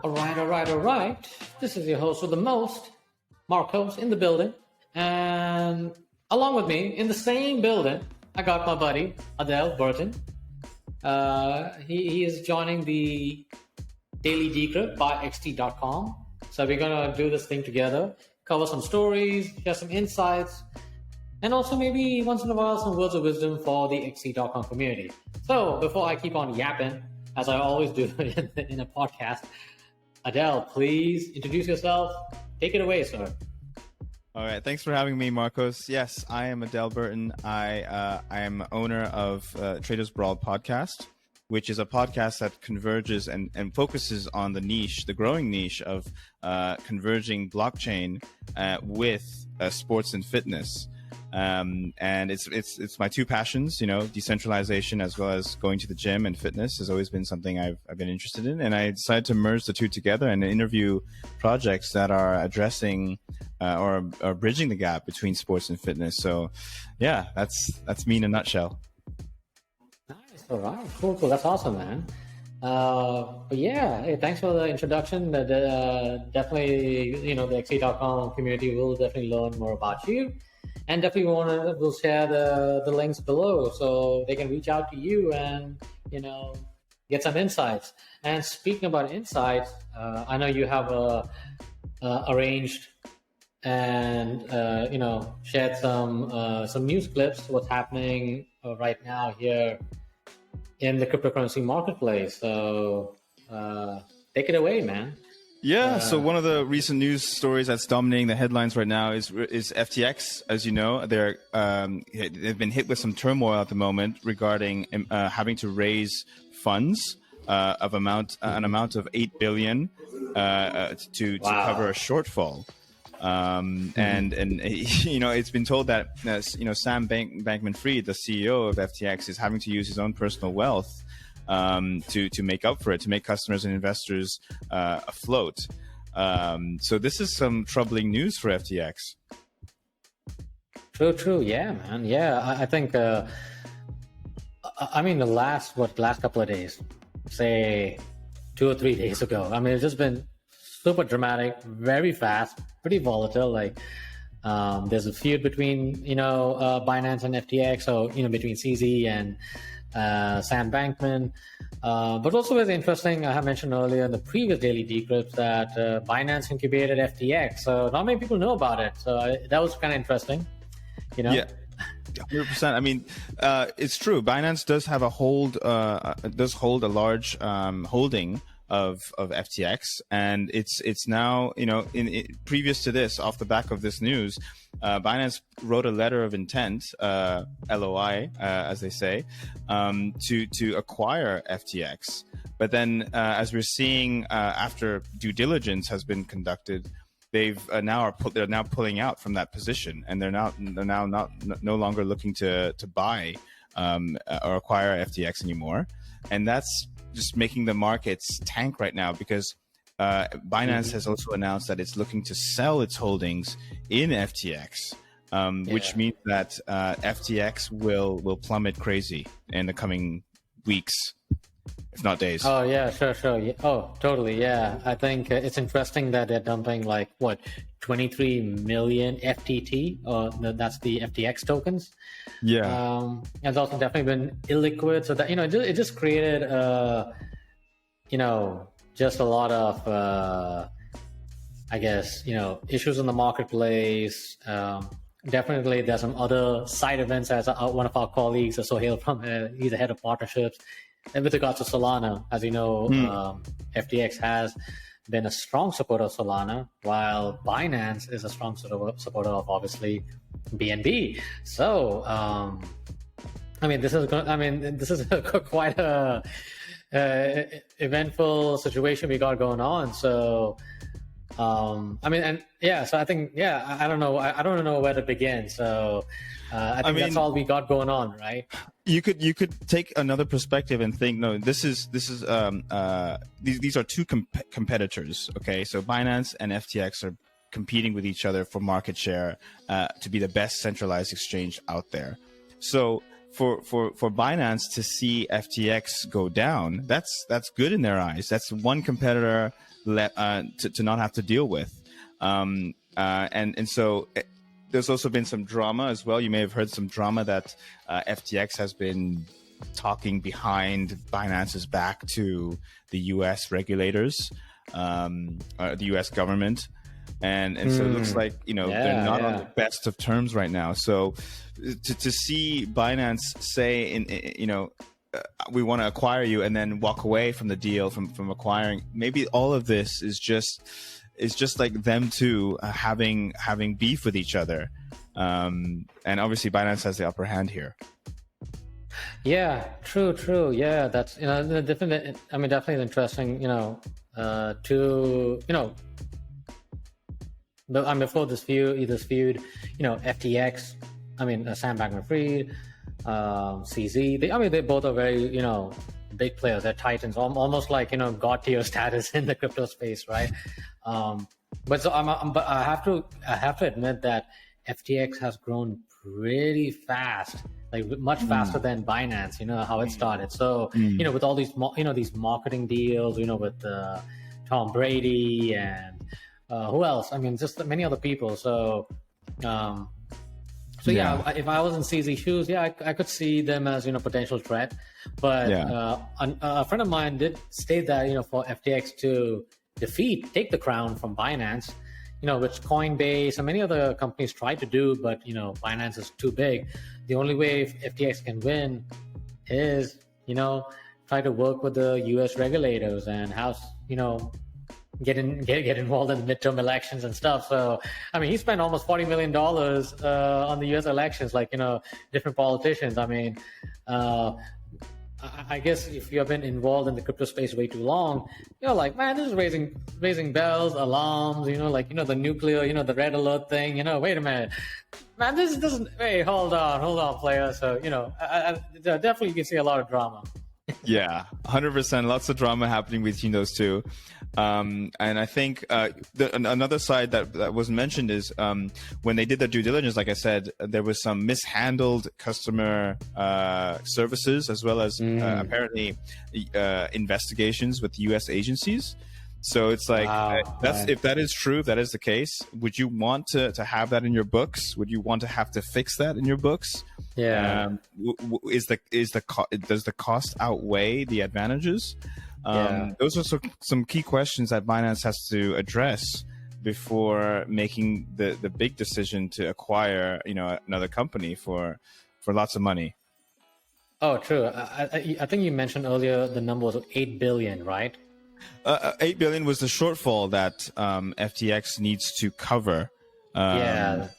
All right. This is your host with the most, Marcos, in the building. And along with me, in the same building, I got my buddy, Adel Burton. He is joining the Daily Decrypt by XT.com. So we're going to do this thing together, cover some stories, share some insights, and also maybe once in a while some words of wisdom for the XT.com community. So before I keep on yapping, as I always do in a podcast, Adel, please introduce yourself. Take it away, sir. All right. Thanks for having me, Marcos. Yes, I am Adel Burton. I am owner of Traders Brawl podcast, which is a podcast that converges and focuses on the growing niche of converging blockchain with sports and fitness. And it's my two passions, decentralization as well as going to the gym, and fitness has always been something I've been interested in. And I decided to merge the two together and interview projects that are addressing or bridging the gap between sports and fitness. So yeah, that's me in a nutshell. Nice. All right. Cool. That's awesome, man. But yeah, hey, thanks for the introduction. Definitely, the XT.com community will definitely learn more about you. And definitely we'll share the links below so they can reach out to you and, get some insights. And speaking about insights, I know you have arranged and, shared some news clips, what's happening right now here in the cryptocurrency marketplace. So take it away, man. Yeah, so one of the recent news stories that's dominating the headlines right now is FTX. As you know, they've been hit with some turmoil at the moment regarding having to raise funds of an amount of $8 billion to cover a shortfall. And it's been told that Sam Bankman-Fried, the CEO of FTX, is having to use his own personal wealth to make up for it, to make customers and investors afloat. So this is some troubling news for FTX. True. Yeah, man. Yeah, I think, the last couple of days, say 2 or 3 days ago, it's just been super dramatic, very fast, pretty volatile. Like, there's a feud between, Binance and FTX, so, between CZ and Sam Bankman. But also very interesting, I have mentioned earlier in the previous Daily Decrypt that Binance incubated FTX. So not many people know about it. So that was kind of interesting, Yeah. 100%. It's true. Binance does have hold a large holding of FTX, and it's now, previous to this, off the back of this news, Binance wrote a letter of intent, LOI, as they say, to acquire FTX. But then, as we're seeing, after due diligence has been conducted, they're now pulling out from that position, and they're no longer looking to buy or acquire FTX anymore, and that's just making the markets tank right now because Binance has also announced that it's looking to sell its holdings in FTX, which means that FTX will plummet crazy in the coming weeks, if not days. Oh, yeah, sure. Yeah. Oh, totally, yeah. I think it's interesting that they're dumping 23 million FTT, that's the FTX tokens. Yeah. It's also definitely been illiquid, so that it just created just a lot of issues in the marketplace. Definitely there's some other side events, as one of our colleagues, Sohail from he's the head of partnerships, and with regards to Solana, as you know, FTX has been a strong supporter of Solana, while Binance is a strong supporter of, obviously, BNB. So, this is quite a eventful situation we got going on. So, so I think, I don't know. I don't know where to begin. So, I think that's all we got going on, right? You could take another perspective and think, no, these are two competitors. Okay, so Binance and FTX are competing with each other for market share to be the best centralized exchange out there. So for Binance to see FTX go down, that's good in their eyes. That's one competitor to not have to deal with. And so there's also been some drama as well. You may have heard some drama that FTX has been talking behind Binance's back to the U.S. regulators, the U.S. government. And so it looks like, they're not on the best of terms right now. So to see Binance say, we want to acquire you, and then walk away from the deal, from acquiring, maybe all of this is just like them two having beef with each other. And obviously Binance has the upper hand here. Yeah, true. Yeah, that's, definitely, definitely interesting, before this feud, FTX, Sam Bankman-Fried, CZ, they both are very, big players. They're titans, almost like, god tier status in the crypto space, right? But I have to admit that FTX has grown pretty fast, like much faster than Binance, how it started. So, with all these, these marketing deals, with Tom Brady and who else? Just many other people. So, if I was in CZ shoes, I could see them as, potential threat. But a friend of mine did state that, for FTX to take the crown from Binance, which Coinbase and many other companies tried to do, but, Binance is too big. The only way FTX can win is, try to work with the U.S. regulators and get involved in the midterm elections and stuff. So, he spent almost $40 million on the U.S. elections, like, different politicians. I guess if you have been involved in the crypto space way too long, you're like, man, this is raising bells, alarms, the nuclear, the red alert thing, wait a minute. Man, this doesn't, hey, hold on, player. So, definitely you can see a lot of drama. Yeah, 100%. Lots of drama happening between those two. And I think another side that was mentioned is when they did their due diligence, like I said, there was some mishandled customer services, as well as apparently investigations with U.S. agencies. So it's like, if that is true, if that is the case, would you want to have that in your books? Would you want to have to fix that in your books? Yeah. Does the cost outweigh the advantages? Those are some key questions that Binance has to address before making the big decision to acquire, another company for lots of money. Oh, true. I think you mentioned earlier the number was 8 billion, right? 8 billion was the shortfall that FTX needs to cover. And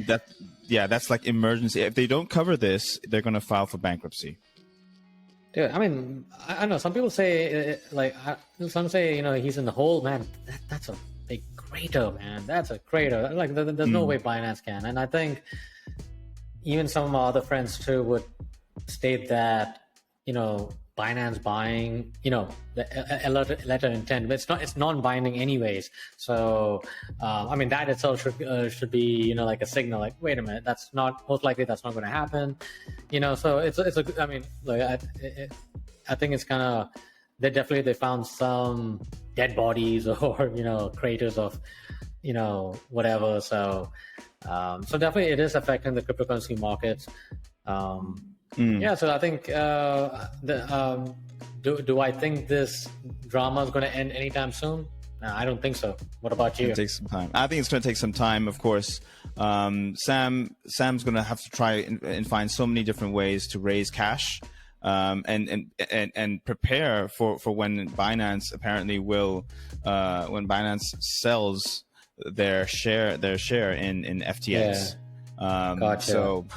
that's like emergency. If they don't cover this, they're going to file for bankruptcy. Dude, I know some people say some say he's in the hole, man. That's a big crater, man. That's a crater. Like there's no way Binance can. And I think even some of my other friends too would state that Binance buying, a letter intent, but it's non-binding anyways. So, that itself should be, like a signal, like, wait a minute, that's not, most likely that's not going to happen, so it's I think it's kind of, they found some dead bodies or, craters of, whatever. So definitely it is affecting the cryptocurrency markets. Yeah, so I think do I think this drama is going to end anytime soon? No, I don't think so. What about you? It takes some time. I think it's going to take some time, of course. Sam's going to have to try and find so many different ways to raise cash, and prepare for when Binance apparently will when Binance sells their share in FTX. Gotcha. So.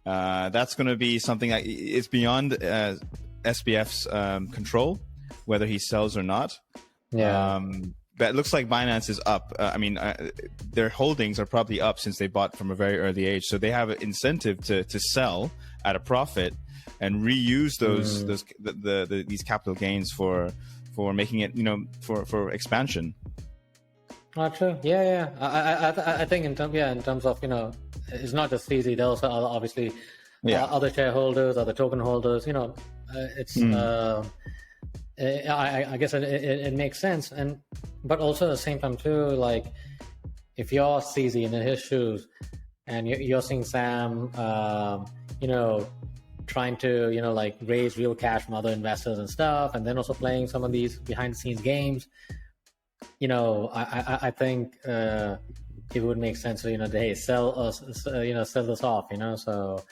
That's going to be something that is beyond SBF's control, whether he sells or not. Yeah. But it looks like Binance is up. Their holdings are probably up since they bought from a very early age. So they have an incentive to sell at a profit and reuse these capital gains for making it, for expansion. True. Yeah. I think in terms of, it's not just easy. There also are obviously other shareholders, other token holders. It's I guess it makes sense, but also at the same time too, like if you're CZ in his shoes and you're seeing Sam, trying to like raise real cash from other investors and stuff, and then also playing some of these behind the scenes games, I think it would make sense to hey, sell this off, so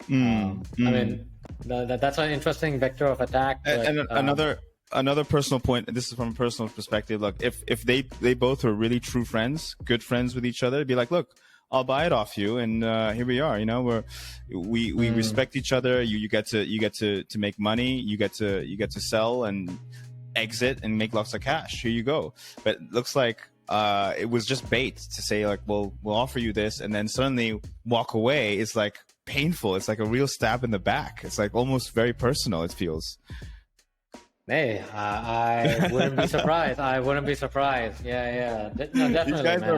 I mean that's an interesting vector of attack. And another personal point, this is from a personal perspective, look, if they both were really true friends, good friends with each other, it'd be like, look, I'll buy it off you, and here we are. We respect each other. You get to make money. You get to sell and exit and make lots of cash. Here you go. But it looks like it was just bait to say like, well, we'll offer you this, and then suddenly walk away. It's like painful. It's like a real stab in the back. It's like almost very personal. It feels. Hey, I wouldn't be surprised. I wouldn't be surprised. Yeah. No, definitely. These guys are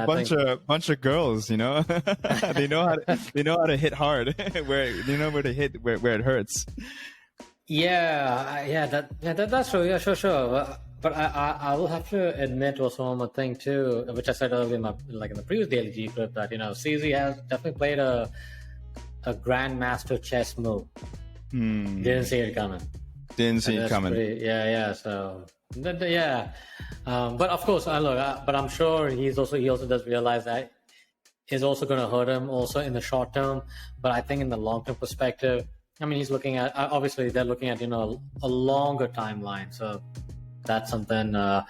a bunch of girls, they know how to hit hard, where to hit where it hurts. That's true. Yeah, sure. But I will have to admit also one more thing too, which I said earlier in the previous Daily Decrypt, that CZ has definitely played a grandmaster chess move. Didn't see it coming. Didn't see it coming. So but of course, but I'm sure he also does realize that is also going to hurt him also in the short term. But I think in the long term perspective, I mean, he's looking at, obviously they're looking at a longer timeline. So that's something we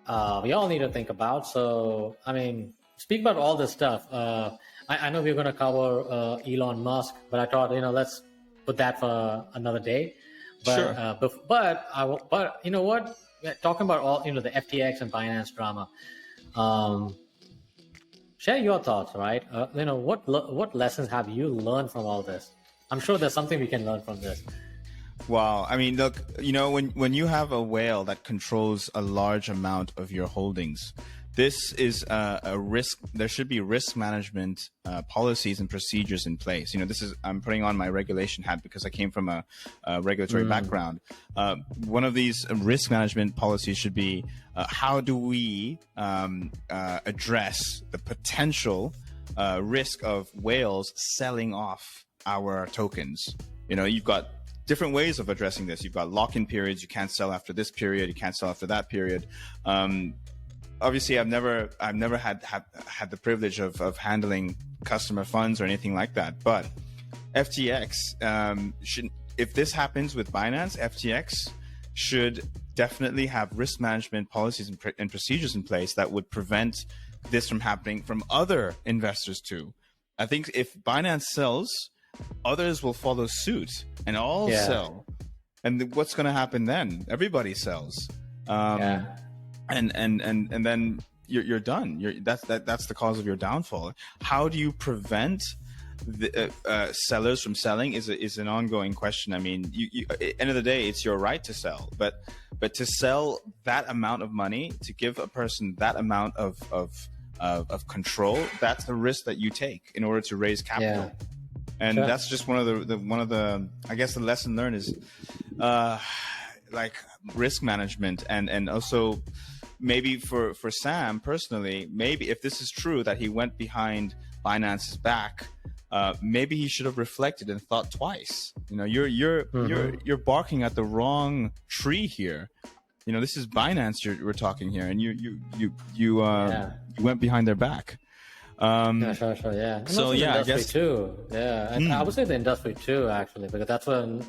all need to think about. So I mean, speak about all this stuff. I know we're going to cover Elon Musk, but I thought let's put that for another day. But, sure. But you know what? Talking about all the FTX and Binance drama. Share your thoughts, right? What lessons have you learned from all this? I'm sure there's something we can learn from this. Wow. I mean, look, when you have a whale that controls a large amount of your holdings, this is a risk. There should be risk management policies and procedures in place. I'm putting on my regulation hat because I came from a regulatory background. One of these risk management policies should be how do we address the potential risk of whales selling off our tokens? You've got different ways of addressing this. You've got lock-in periods. You can't sell after this period. You can't sell after that period. Obviously, I've never had the privilege of handling customer funds or anything like that. But FTX if this happens with Binance, FTX should definitely have risk management policies and procedures in place that would prevent this from happening from other investors too. I think if Binance sells, others will follow suit and all sell. And what's going to happen then? Everybody sells. And then you're done. That's the cause of your downfall. How do you prevent the sellers from selling is an ongoing question. I mean, at the end of the day, it's your right to sell, but to sell that amount of money, to give a person that amount of control, that's the risk that you take in order to raise capital. And that's just one of the I guess the lesson learned is like risk management and also maybe for Sam personally, maybe if this is true that he went behind Binance's back, maybe he should have reflected and thought twice. You're barking at the wrong tree here. This is Binance we're talking here, and you went behind their back. Sure. So I guess too. I would say the industry too, actually, because that's when.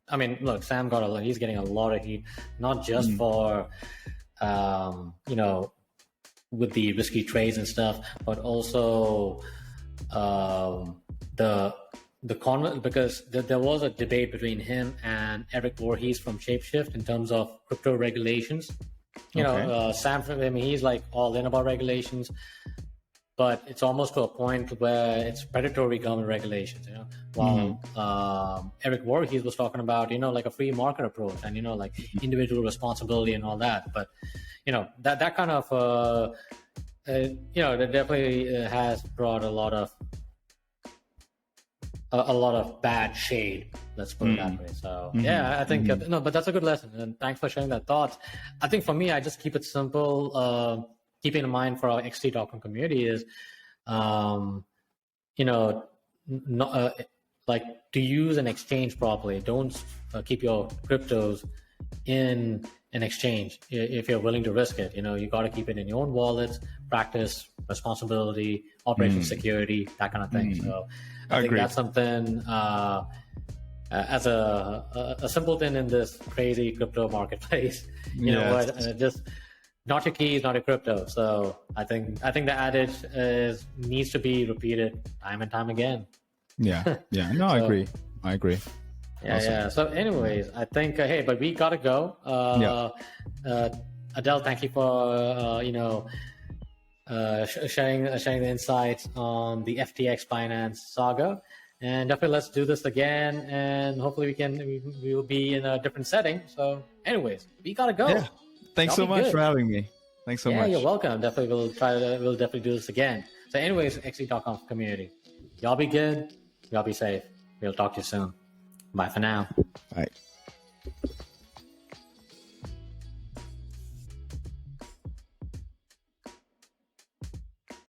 I mean, look, Sam he's getting a lot of heat, not just for, with the risky trades and stuff, but also because there was a debate between him and Eric Voorhees from Shapeshift in terms of crypto regulations. Sam, he's like all in about regulations, but it's almost to a point where it's predatory government regulations, while Eric Voorhees was talking about, like a free market approach and, like individual responsibility and all that. But, that kind of, that definitely has brought a lot of a lot of bad shade. Let's put it that way. So yeah, I think no, but that's a good lesson, and thanks for sharing that thoughts. I think for me, I just keep it simple. Keeping in mind for our XT.com community is, like to use an exchange properly. Don't keep your cryptos in an exchange if you're willing to risk it. You got to keep it in your own wallets. Practice responsibility, operational security, that kind of thing. So I think that's something as a simpleton in this crazy crypto marketplace. You know what? Just not your keys, not your crypto. So I think the adage needs to be repeated time and time again. Yeah. No, I agree. Yeah, awesome. Yeah. So, anyways, I think hey, but we gotta go. Adel, thank you for sharing the insights on the FTX Binance saga, and definitely let's do this again. And hopefully we will be in a different setting. So, anyways, we gotta go. Yeah. Thanks so much for having me. Thanks so much. Yeah, you're welcome. Definitely, we'll definitely do this again. So, anyways, XT.com community, y'all be good. Y'all be safe. We'll talk to you soon. Bye for now. Bye.